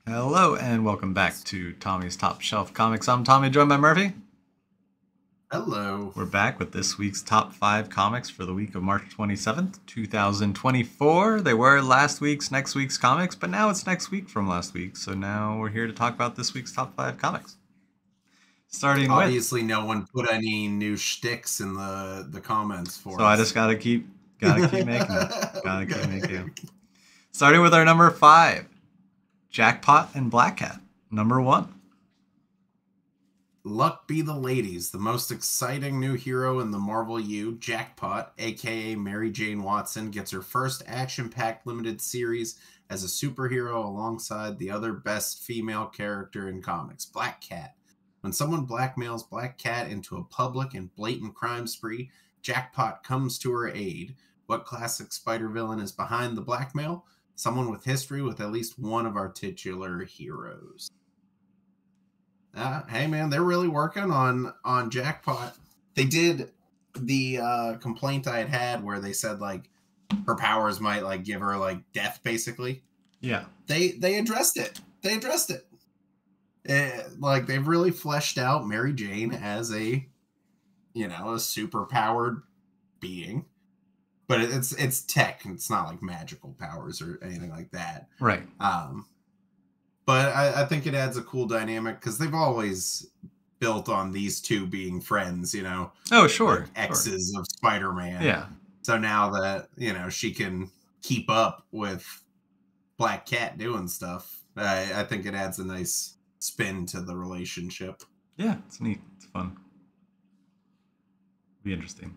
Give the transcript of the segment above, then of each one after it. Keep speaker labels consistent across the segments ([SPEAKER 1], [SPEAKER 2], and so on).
[SPEAKER 1] Hello and welcome back to Tommy's Top Shelf Comics. I'm Tommy, joined by Murphy.
[SPEAKER 2] Hello.
[SPEAKER 1] We're back with this week's top 5 comics for the week of March 27th, 2024. They were next week's comics, but now it's next week from last week. So now we're here to talk about this week's top 5 comics.
[SPEAKER 2] Obviously, no one put any new shticks in the comments for us.
[SPEAKER 1] So I just gotta keep making them. Gotta keep making them. Starting with our number 5. Jackpot and Black Cat, number 1.
[SPEAKER 2] Luck be the ladies. The most exciting new hero in the Marvel U, Jackpot, aka Mary Jane Watson, gets her first action-packed limited series as a superhero alongside the other best female character in comics, Black Cat. When someone blackmails Black Cat into a public and blatant crime spree, Jackpot comes to her aid. What classic Spider villain is behind the blackmail? Someone with history with at least one of our titular heroes. Hey man, they're really working on Jackpot. They did the complaint I had where they said like her powers might like give her like death basically.
[SPEAKER 1] Yeah.
[SPEAKER 2] They addressed it. Like they've really fleshed out Mary Jane as a super powered being. But it's tech, and it's not like magical powers or anything like that.
[SPEAKER 1] Right.
[SPEAKER 2] But I think it adds a cool dynamic because they've always built on these two being friends,
[SPEAKER 1] Oh, sure.
[SPEAKER 2] Like exes of Spider-Man.
[SPEAKER 1] Yeah.
[SPEAKER 2] So now that, she can keep up with Black Cat doing stuff, I think it adds a nice spin to the relationship.
[SPEAKER 1] Yeah, it's neat. It's fun. Be interesting.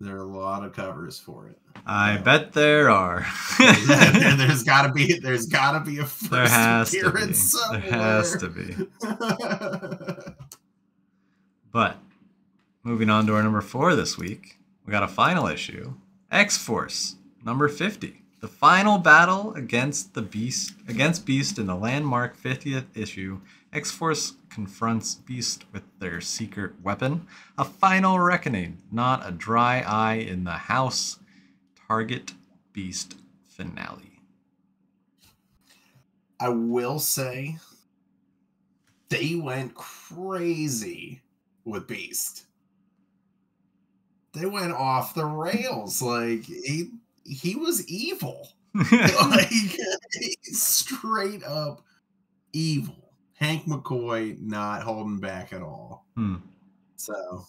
[SPEAKER 2] There are a lot of covers for it.
[SPEAKER 1] I bet there are.
[SPEAKER 2] there's gotta be a first appearance somewhere.
[SPEAKER 1] There has to be. But moving on to our number 4 this week, we got a final issue. X-Force, number 50. The final battle against Beast in the landmark 50th issue. X-Force confronts Beast with their secret weapon. A final reckoning, not a dry eye in the house. Target Beast finale.
[SPEAKER 2] I will say they went crazy with Beast. They went off the rails. Like he was evil. Like straight up evil. Hank McCoy not holding back at all. So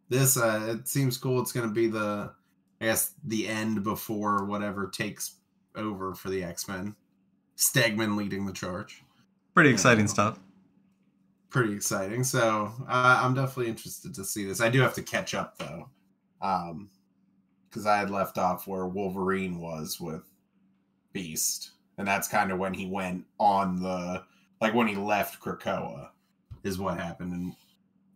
[SPEAKER 2] this it seems cool. It's going to be the end before whatever takes over for the X-Men. Stegman leading the charge.
[SPEAKER 1] Pretty exciting stuff.
[SPEAKER 2] Pretty exciting. So I'm definitely interested to see this. I do have to catch up though, because I had left off where Wolverine was with Beast, and that's kind of when he went on when he left Krakoa, is what happened in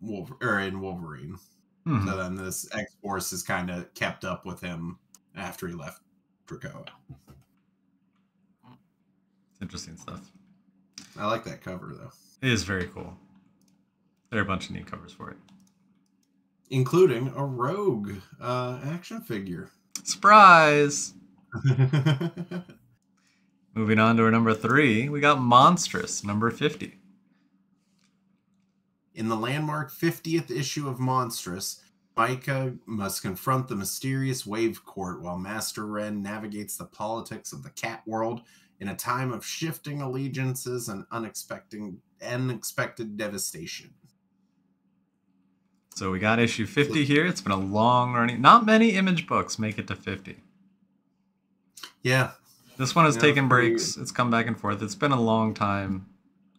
[SPEAKER 2] Wolverine. Mm-hmm. So then this X-Force has kind of kept up with him after he left Krakoa.
[SPEAKER 1] It's interesting stuff.
[SPEAKER 2] I like that cover, though.
[SPEAKER 1] It is very cool. There are a bunch of neat covers for it.
[SPEAKER 2] Including a Rogue action figure.
[SPEAKER 1] Surprise! Moving on to our number 3, we got Monstress, number 50.
[SPEAKER 2] In the landmark 50th issue of Monstrous, Micah must confront the mysterious Wave Court while Master Ren navigates the politics of the cat world in a time of shifting allegiances and unexpected devastation.
[SPEAKER 1] So we got issue 50 here. It's been a long running. Not many Image books make it to 50.
[SPEAKER 2] Yeah.
[SPEAKER 1] This one has taken breaks. It's come back and forth. It's been a long time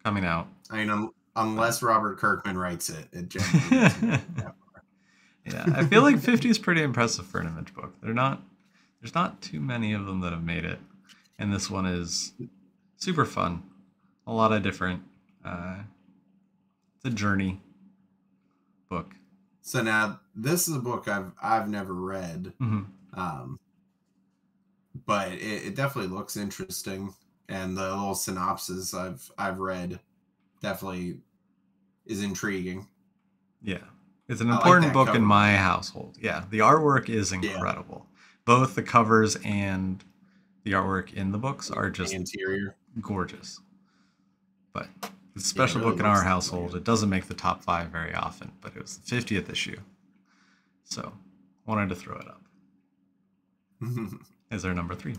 [SPEAKER 1] coming out.
[SPEAKER 2] I mean, unless Robert Kirkman writes it generally doesn't get that far.
[SPEAKER 1] Yeah, I feel like 50 is pretty impressive for an Image book. There's not too many of them that have made it. And this one is super fun. A lot of different... it's a journey book.
[SPEAKER 2] So now, this is a book I've never read.
[SPEAKER 1] Mm-hmm.
[SPEAKER 2] But it definitely looks interesting, and the little synopsis I've read definitely is intriguing.
[SPEAKER 1] Yeah, it's an important book in my household. Yeah, the artwork is incredible. Yeah. Both the covers and the artwork in the books are just
[SPEAKER 2] the interior
[SPEAKER 1] gorgeous. a special
[SPEAKER 2] really
[SPEAKER 1] book in our
[SPEAKER 2] looks
[SPEAKER 1] household.
[SPEAKER 2] like it.
[SPEAKER 1] It doesn't make the top 5 very often, but it was the 50th issue. So, wanted to throw it up as our number 3.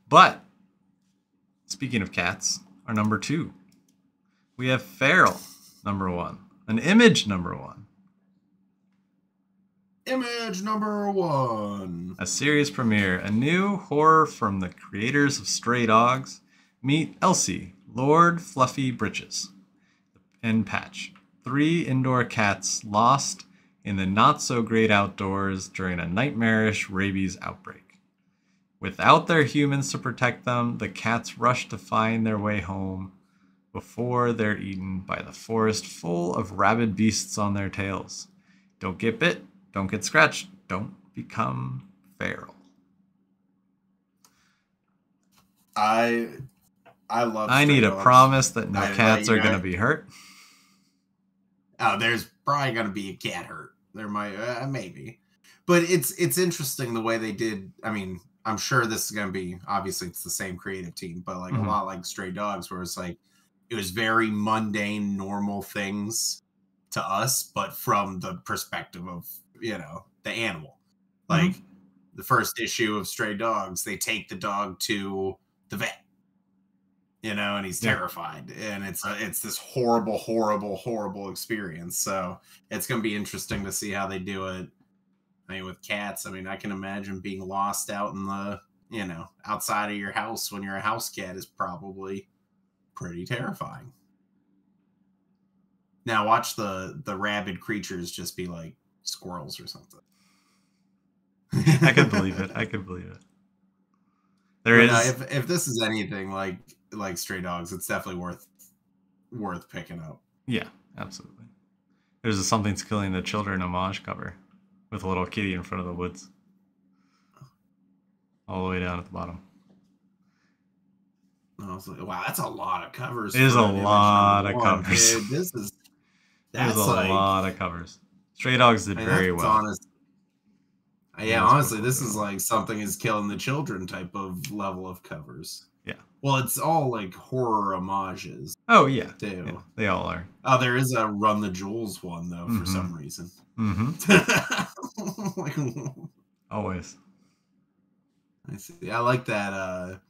[SPEAKER 1] But, speaking of cats, our number 2, we have Feral, number 1. An Image, number 1.
[SPEAKER 2] Image number 1.
[SPEAKER 1] A series premiere, a new horror from the creators of Stray Dogs. Meet Elsie, Lord Fluffy Britches, and Patch, 3 indoor cats lost in the not-so-great outdoors during a nightmarish rabies outbreak. Without their humans to protect them, the cats rush to find their way home before they're eaten by the forest full of rabid beasts on their tails. Don't get bit, don't get scratched, don't become feral.
[SPEAKER 2] I love
[SPEAKER 1] I
[SPEAKER 2] Stray
[SPEAKER 1] need a
[SPEAKER 2] Dogs.
[SPEAKER 1] promise that no cats are going to be hurt.
[SPEAKER 2] Oh, there's probably going to be a cat hurt. There might, maybe. But it's interesting the way they did. I mean, I'm sure this is going to be, obviously it's the same creative team, but like a lot like Stray Dogs, where it's like, it was very mundane, normal things to us, but from the perspective of, you know, the animal. Like the first issue of Stray Dogs, they take the dog to the vet. You know, and he's terrified, and it's this horrible, horrible, horrible experience. So it's going to be interesting to see how they do it. I mean, with cats, I mean, I can imagine being lost out in the, you know, outside of your house when you're a house cat is probably pretty terrifying. Now watch the rabid creatures just be like squirrels or something.
[SPEAKER 1] I could believe it. I could believe it. There is.
[SPEAKER 2] If this is anything like Stray Dogs, it's definitely worth picking up.
[SPEAKER 1] Yeah, absolutely. There's a Something's Killing the Children homage cover with a little kitty in front of the woods, all the way down at the bottom.
[SPEAKER 2] I was like, wow, that's a lot of covers.
[SPEAKER 1] It is a lot of covers.
[SPEAKER 2] Dude, that's
[SPEAKER 1] a lot of covers. Stray Dogs did very well.
[SPEAKER 2] Honest. Yeah, honestly, this is like Something is Killing the Children type of level of covers.
[SPEAKER 1] Yeah.
[SPEAKER 2] Well, it's all like horror homages.
[SPEAKER 1] Oh, yeah.
[SPEAKER 2] Too.
[SPEAKER 1] Yeah, they all are.
[SPEAKER 2] Oh, there is a Run the Jewels one, though, for some reason.
[SPEAKER 1] Always.
[SPEAKER 2] I see. I like that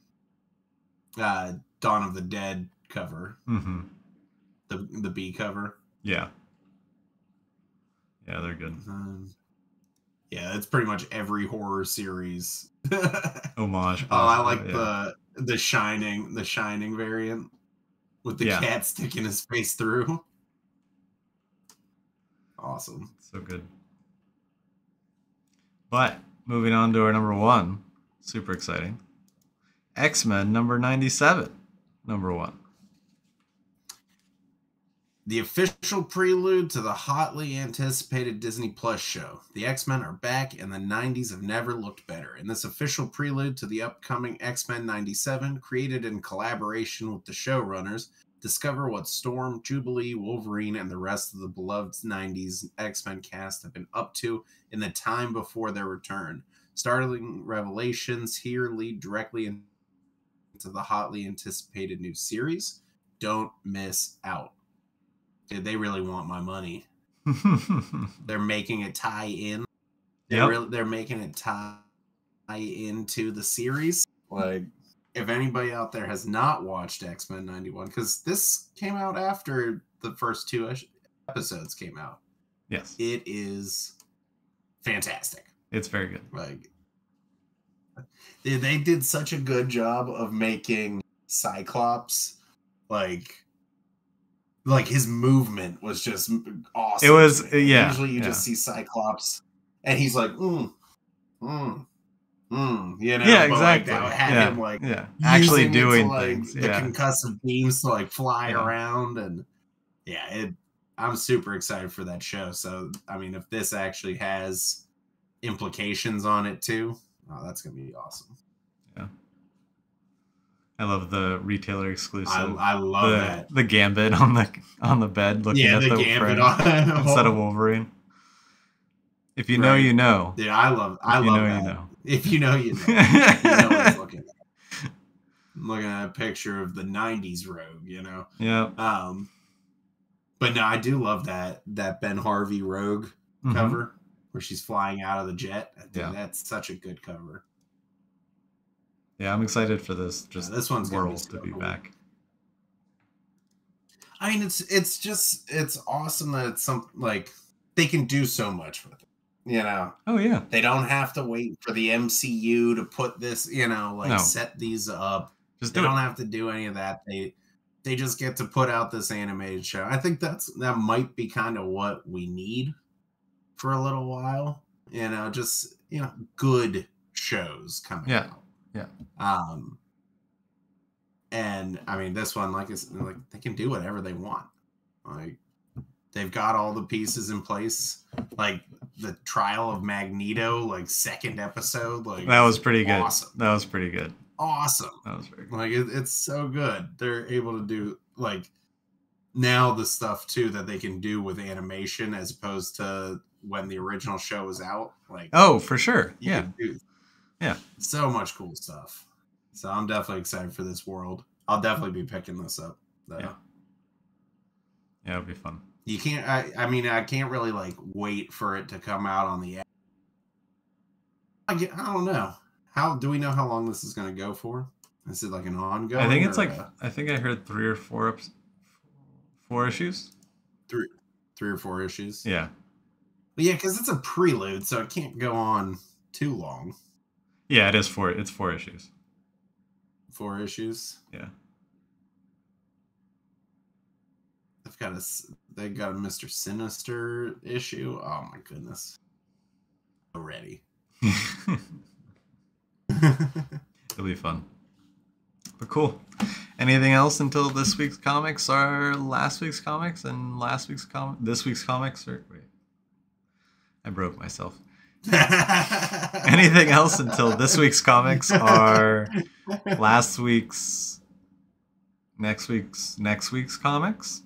[SPEAKER 2] Dawn of the Dead cover. The B cover.
[SPEAKER 1] Yeah. Yeah, they're good.
[SPEAKER 2] Yeah, it's pretty much every horror series.
[SPEAKER 1] Homage.
[SPEAKER 2] Oh, I like the Shining variant with the cat sticking his face through. Awesome.
[SPEAKER 1] So good. But moving on to our number 1, super exciting. X-Men number 97, number 1.
[SPEAKER 2] The official prelude to the hotly anticipated Disney Plus show. The X-Men are back, and the 90s have never looked better. In this official prelude to the upcoming X-Men 97, created in collaboration with the showrunners, discover what Storm, Jubilee, Wolverine, and the rest of the beloved 90s X-Men cast have been up to in the time before their return. Startling revelations here lead directly into the hotly anticipated new series. Don't miss out. Dude, they really want my money. They're making it tie in. They're making it tie into the series. Like, if anybody out there has not watched X-Men 91, because this came out after the first 2 episodes came out.
[SPEAKER 1] Yes.
[SPEAKER 2] It is fantastic.
[SPEAKER 1] It's very good.
[SPEAKER 2] Like, they did such a good job of making Cyclops, like his movement was just awesome.
[SPEAKER 1] It was, yeah.
[SPEAKER 2] Usually you just see Cyclops and he's like, you know?
[SPEAKER 1] Yeah, exactly.
[SPEAKER 2] Like, had him like
[SPEAKER 1] actually doing things.
[SPEAKER 2] The concussive beams to like fly around, and I'm super excited for that show. So, I mean, if this actually has implications on it too, that's gonna be awesome. Yeah.
[SPEAKER 1] I love the retailer exclusive.
[SPEAKER 2] I love that.
[SPEAKER 1] The Gambit on the bed looking at the Gambit instead of Wolverine. If you know, you know.
[SPEAKER 2] Yeah, I love that.
[SPEAKER 1] You know.
[SPEAKER 2] If you know, you know. You know what I'm looking at. I'm looking at a picture of the 90s Rogue, you know?
[SPEAKER 1] Yeah.
[SPEAKER 2] But no, I do love that Ben Harvey Rogue cover where she's flying out of the jet. I think that's such a good cover.
[SPEAKER 1] Yeah, I'm excited for this
[SPEAKER 2] this one's
[SPEAKER 1] world to be back.
[SPEAKER 2] I mean, it's awesome that it's like they can do so much with it. You know?
[SPEAKER 1] Oh yeah.
[SPEAKER 2] They don't have to wait for the MCU to put this, set these up. They don't have to do any of that. They just get to put out this animated show. I think that might be kind of what we need for a little while. Just good shows coming out.
[SPEAKER 1] Yeah.
[SPEAKER 2] And I mean, this one, like they can do whatever they want. Like they've got all the pieces in place. Like the trial of Magneto, like second episode, like
[SPEAKER 1] that was pretty good.
[SPEAKER 2] Awesome.
[SPEAKER 1] That was pretty good.
[SPEAKER 2] Awesome.
[SPEAKER 1] That was very good.
[SPEAKER 2] Like it's so good. They're able to do like now the stuff too that they can do with animation as opposed to when the original show was out. Like
[SPEAKER 1] for sure. Yeah.
[SPEAKER 2] So much cool stuff. So I'm definitely excited for this world. I'll definitely be picking this up. Though.
[SPEAKER 1] Yeah, it'll be fun.
[SPEAKER 2] You can't. I mean, I can't really like wait for it to come out on the. I don't know. How do we know how long this is going to go for? Is it like an ongoing?
[SPEAKER 1] I think it's I think I heard 3 or 4 issues.
[SPEAKER 2] 3 or 4 issues.
[SPEAKER 1] Yeah.
[SPEAKER 2] But yeah, because it's a prelude, so it can't go on too long.
[SPEAKER 1] Yeah, it is 4. It's 4 issues.
[SPEAKER 2] 4 issues.
[SPEAKER 1] Yeah.
[SPEAKER 2] They got a Mr. Sinister issue. Oh my goodness. Already.
[SPEAKER 1] It'll be fun. But cool. Anything else until this week's comics or last week's comics and this week's comics? Or wait, I broke myself. Anything else until this week's comics are next week's comics?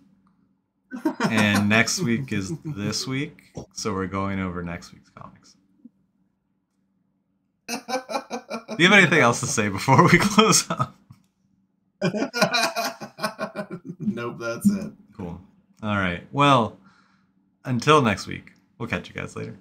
[SPEAKER 1] And next week is this week, so we're going over next week's comics. Do you have anything else to say before we close up?
[SPEAKER 2] Nope, that's it.
[SPEAKER 1] Cool. All right. Well, until next week, we'll catch you guys later.